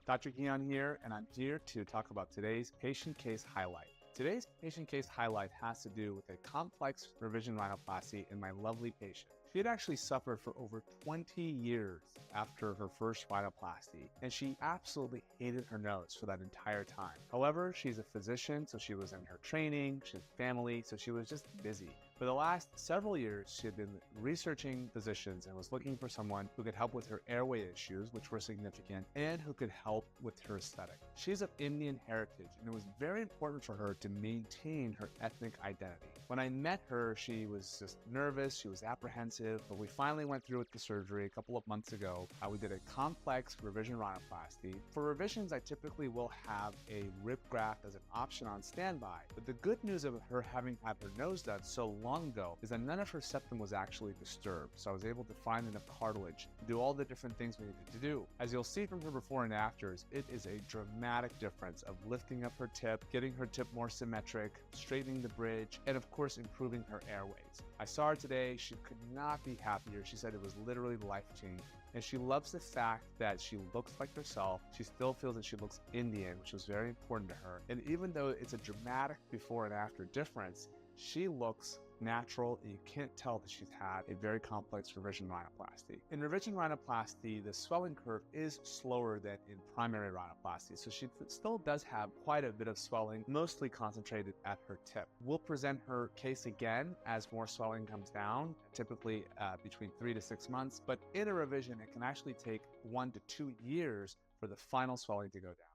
Dr. Kian here, and I'm here to talk about today's patient case highlight. Today's patient case highlight has to do with a complex revision rhinoplasty in my lovely patient. She had actually suffered for over 20 years after her first rhinoplasty, and she absolutely hated her nose for that entire time. However, she's a physician, so she was in her training, she had family, so she was just busy. For the last several years, she had been researching physicians and was looking for someone who could help with her airway issues, which were significant, and who could help with her aesthetic. She's of Indian heritage, and it was very important for her to maintain her ethnic identity. When I met her, she was just nervous, she was apprehensive, but we finally went through with the surgery a couple of months ago. We did a complex revision rhinoplasty. For revisions, I typically will have a rib graft as an option on standby, but the good news of her having had her nose done so long ago is that none of her septum was actually disturbed, so I was able to find enough cartilage to do all the different things we needed to do. As you'll see from her before and afters, it is a dramatic difference of lifting up her tip, getting her tip more symmetric, straightening the bridge, and of course improving her airways. I saw her today. She could not be happier. She said it was literally life-changing, and she loves the fact that she looks like herself. She still feels that she looks Indian, which was very important to her, and even though it's a dramatic before and after difference, she looks natural, and you can't tell that she's had a very complex revision rhinoplasty. In revision rhinoplasty, the swelling curve is slower than in primary rhinoplasty, so she still does have quite a bit of swelling, mostly concentrated at her tip. We'll present her case again as more swelling comes down, typically between 3 to 6 months, but in a revision, it can actually take 1 to 2 years for the final swelling to go down.